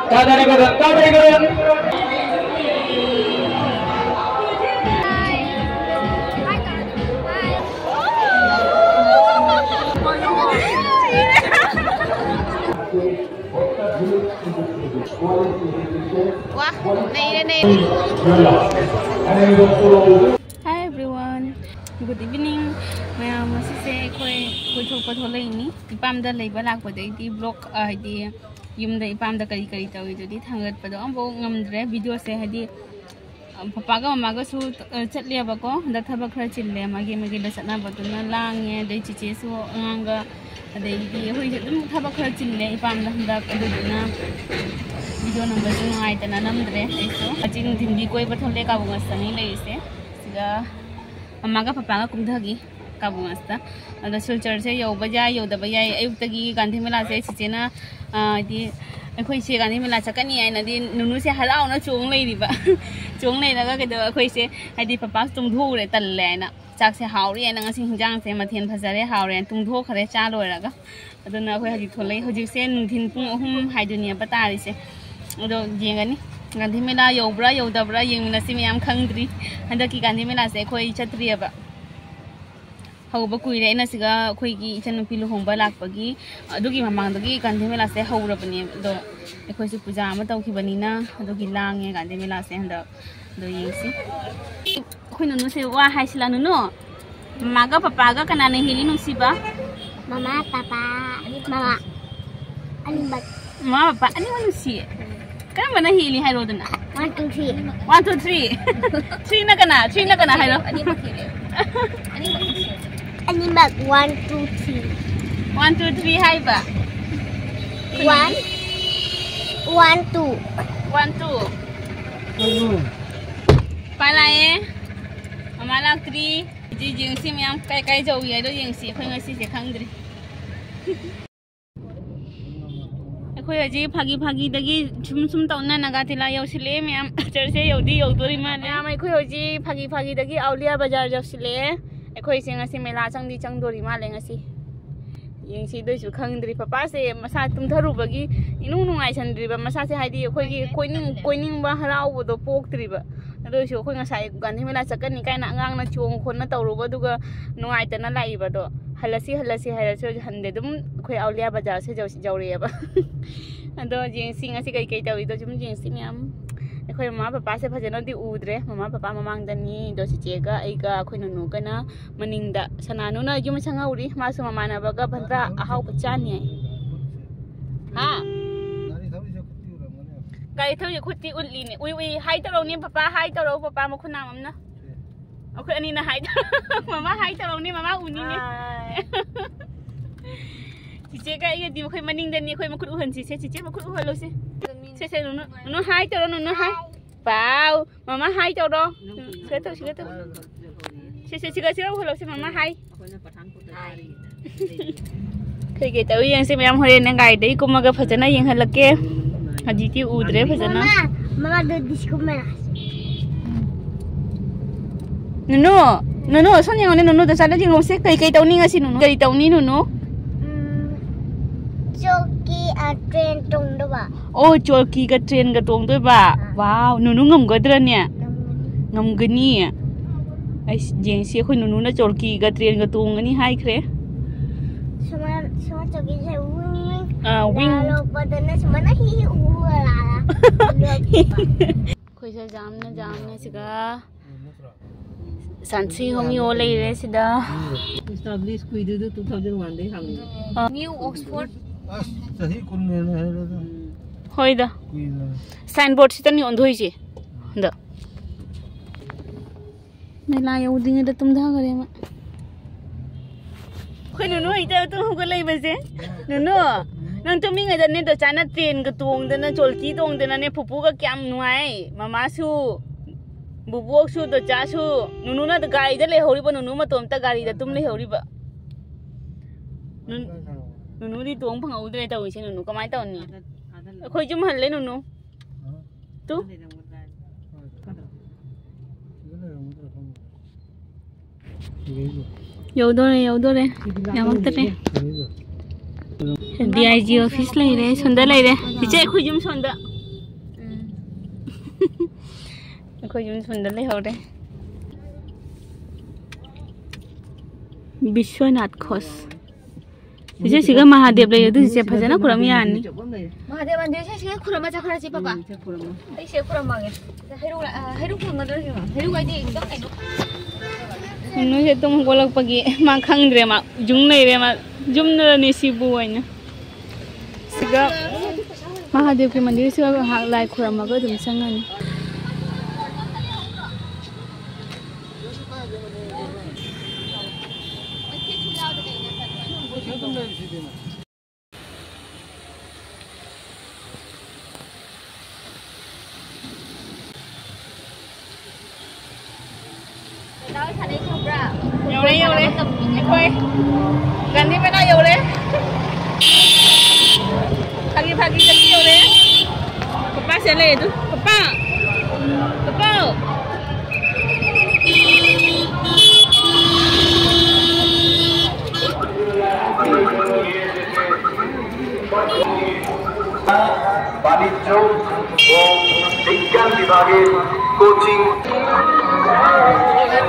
Hi everyone, good evening. Mayam masise koi thokpa tholai ni ipam da leiba lakpa dai di vlog di yum da ipam da kari tawi jodi thangat pado ambo ngamdre video se hadi papa ga mama ga su chatle ba ko da thaba khara chille magi da satna ba tuna lange dai chiche su anga dai di hoi dum thaba khara chille ipam da handa aduna video number tu ngai tana namdre eso aching thindi koi ba thole ka bunga sani leise siga mama ga papa ga kumdhagi ka bunga sta ada sulchar se yo baja yo da baya ayuk tagi gandhi mela se chichena di khoi se gandhi mela chakani ai na di nunu se harau na chung lei ri ba chung lei daga ke da khoi se hadi papa tung thu re tal le na chak se haw ri na ngasi hingjang se mathen phajare haw re tung thu khare cha loi raga aduna khoi haji tholei hoji se nungthin pung ahum haidunia patari se ado jengani gandhi mela yobra yodabra yengna si myam khangdri handaki gandhi mela se khoi chatri ba hauba kuire na siga khoi gi chanu pilu hongba lakpagi adugi mamang dagi gandhi mela se haurabani do khoi su puja ma tawki banina adugi lange gandhi mela se handa do yengsi khoi nunu se wa haisila nunu mama ga papa ga kana ne hili nu siba mama papa mama animbat mama papa ani wanu si kan mana hili hai rodana 1 2 3 1 2 3 3 na kana hai ro ani bakire animbat 1 2 3 1 2 3 hai ba 1 2 1 2 palaye mama lak 3 ji jing si myam kai jau ye do yeng si khoi ngasi se khangdri khoi aji phagi dagi sum tauna naga tila yausile myam charse yodi yodori ma le mai khoi aji phagi dagi aulia bazar yausile khoi se ngasi mela changdori ma le ngasi yeng si doi su khangdri papa se masa tum tharu bagi inu nungai sandri ba masa se haidi khoi gi koining ba harau bo do poktri ba ado su khoi ngasai gandhi mela chakani kaina ngang na chong khon na tawru ba duga nungai tana lai ba do halasi halasu hande dum khoi aulia bazar se jawre ba ado jeng sing asi kai tawi do jum jeng sim yam khoi mama papa se phajana di udre mama papa mamang dani do si chega aiga khoi nunu kana maningda sananu na yum sangauri masu mama na baga bhandra ahau pachani ha kai thau khuti ulli ni ui hai taro ni papa ma khuna mamna akhoi ani na hai mama hai taro ni mama uni ni chiche ga iya di khoi maning dan ni khoi makut uhan si se chiche makut uhan lo se se no hai taro no hai wow mama hai taro sigato se siga uhan lo se mama hai kai ke tawi yang se myam hore na gai dai kumaga phajana yang halake haji ti udre phajana mama do diskumena Nunu son yang nunu da sala jing se kai tawni ngasi nunu kai tawni nunu choki a train tong do ba oh choki ga train ga tong doi ba wow nunu ngam gadra ne ngam gani ai jeng se khoi nunu na choki ga train ga tong ani hai khre sama choki se wing lo padana sama na hi la khoi sa jamna siga Sansi hong yo lay re sida established kuidu 2001 dai ham New Oxford sahi kun ne hoida signboard sita ni ondhoi je da mela yo ding da tum dha gare ma khoi nunu ita tu hong ko lay ba je nunu nang tu mi ngai da ne do chana train ga tong da na cholki tong da na ne phupu ga kyam nuai mama su bubok su to cha su nunu na da gari da le hori ba nunu ma tom ta gari da tum le hori ba nunu di tong phang au de ta wi se nunu kamai ta ni khoi jum hal le nunu tu yaudore yamak ta ne DIG office lai re sonda lai re iche khoi jum sonda अखोई जुम सुंदर ले हो रे विश्वनाथ खोस इसे सिगा महादेव ले यदि से फजना खुरम यानी महादेव मंदिर से सिगा खुरम चा खरा ची पापा आई से खुरम मागे हेरु खुरम दर हेरु गाइदि एकदम काइनो नु से तुम गोलक पगी मा खंगद्रे मा जुम नै रे मा जुम न नि सिबु वैना सिगा महादेव के मंदिर सिगा हा लाइ खुरम मगा दुम संगनी Yole, Ekoi, ganti mana Yole? Pagi-pagi lagi Yole. Papa siapa itu? Papa. বাণিজ্য ও বিজ্ঞান বিভাগের কোচিং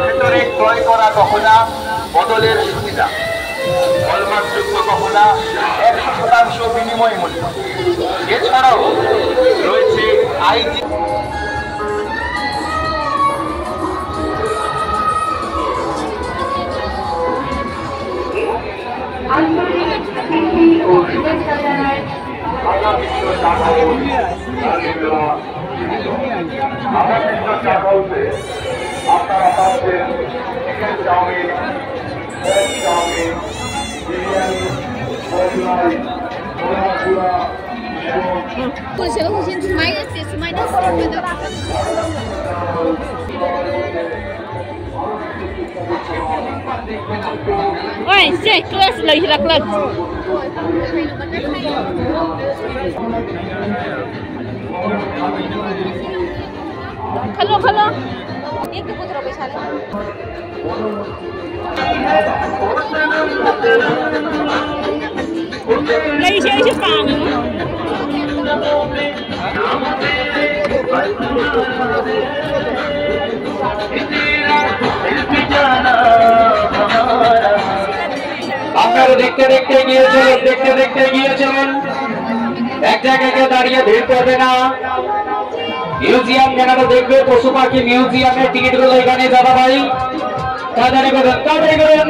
ভেতরে ক্রয় করা গহনা বদলের সুবিধা হলমার্কযুক্ত গহনা 100% বিনিময় মূল্য এছাড়াও রয়েছে আইজি আপনারা পাচ্ছেন chicken chowmein chowmein biryani Mughlai ছোলা Oi, cek kelas lagi kelas. Kalau. Ini tu putra besar. Lagi siapa pang? আপনারা দেখতে গিয়েছিলেন এক জায়গায় দাঁড়িয়ে ভিড় করবে না মিউজিয়াম যারা দেখবে পশু পাখি মিউজিয়ামের টিকিট গুলো এখানে দাদা ভাই তাড়াতাড়ি করুন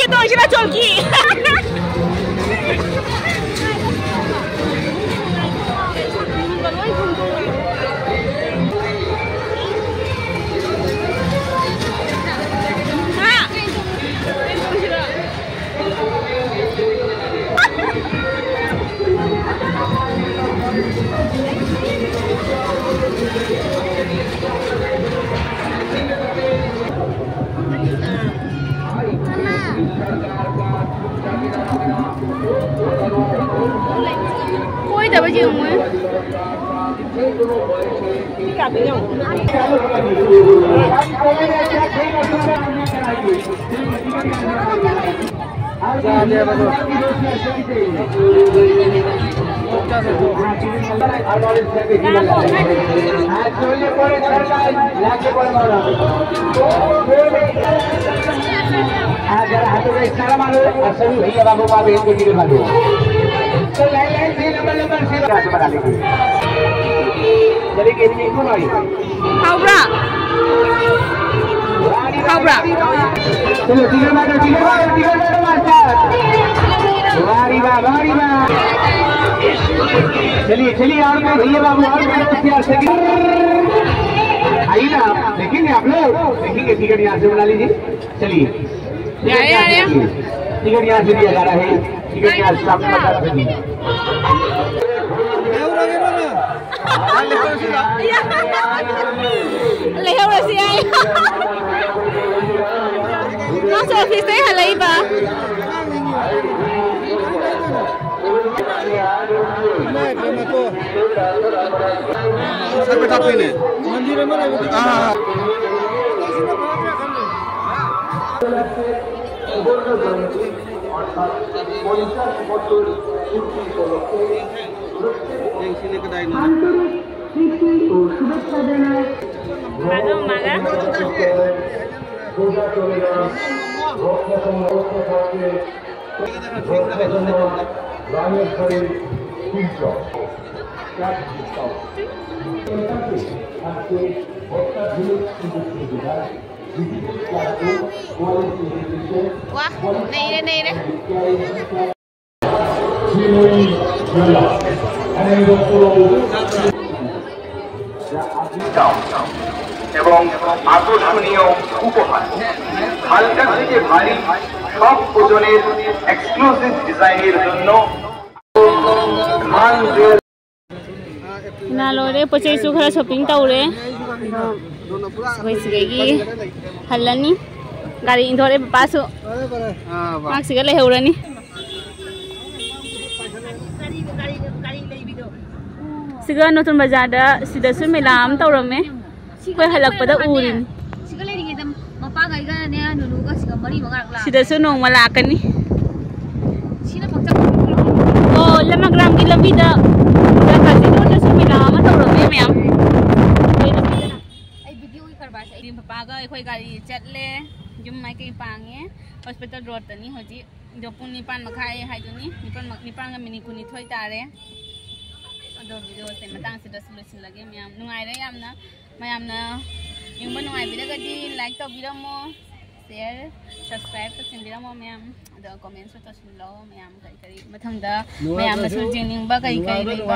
तो इसी चल की कोई दबा जी हूँ क्या भी नहीं हाथों का इशारा मानो और सभी भैया बाबू का भी इनको टिकट मानो तो लाइन से नंबर से बना लेंगे चलिए कितनी को भाई हावड़ा चलो टिकट मारो मास्टर वारी वाह चलिए और कोई भैया बाबू और आइए ना देखेंगे आप लोग देखेंगे टिकट यहाँ से बना लीजिए चलिए टिकट यहाँ से दिया जा रहा है टिकट यहाँ से सामने बता रहा है मंदिर में वाह नहीं रे এবং আকর্ষণীয় উপহার হালকা থেকে ভারী সব ওজনের এক্সক্লুসিভ ডিজাইনের জন্য नालोरे पचे सुखरा शॉपिंग तौरे वैसे हल्लानी गाड़ी इंधोरे पासो माक्सिगा लेहौरानी सिगा नतुन बाजारदा सिदासु मेलाम तौरमे कोई हलकपदा उरिन सिगा लेरिंगेदम मपा गाइगा ने नुनुगा सिगा मरी मंगारला सिदासु नोंमा लाकनी सिना पक्चा ओ लमग्राम की लंबीदा काजीदोनसु मेलाम तौरमे मैम आई वीडियो की करबा से पापागा अखोय गाड़ी चटले जुम माइ कई पांगे हॉस्पिटल रोड तनी होजी जो पुन निपान मखाय हाइदुनी निपान गा मिनी कुनी थोय तारे अदो वीडियो से मतंग से दसलुसिन लगे मैम नुंगाइरे यामना मैमना यंगबा नुंगाइ बिरगदी लाइक तो बिरमो शेयर सब्सक्राइब तो सिंबिरमो मैम अदो कमेंट तो सिनलो मैम कई कई मथंगदा मैम नसु जेनिंगबा कई कई लेबा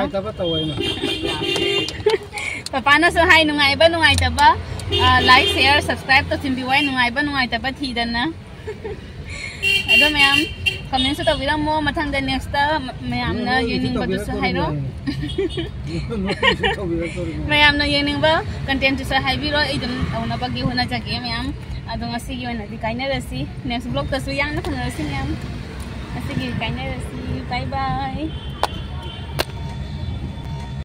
पापाना सो हाय नुंगाइतबा लाइक शेयर सब्सक्राइब तो सिंबिवाय नुंगाइतबा थीदना अदो मैम कमेंट तो बिरमो मथंगदा नेक्स्ट मैम ना येनिंगबा दुसु हाइरो मैम ना येनिंगबा कंटेंट दुसु हाइबिरो इदम औनाबगी होना जागे मैम अदो ngasi ओइना दि काइनरसि नेक्स्ट ब्लॉग तसु यांग ना फनरसि मैम ngasi काइनरसि बाय बाय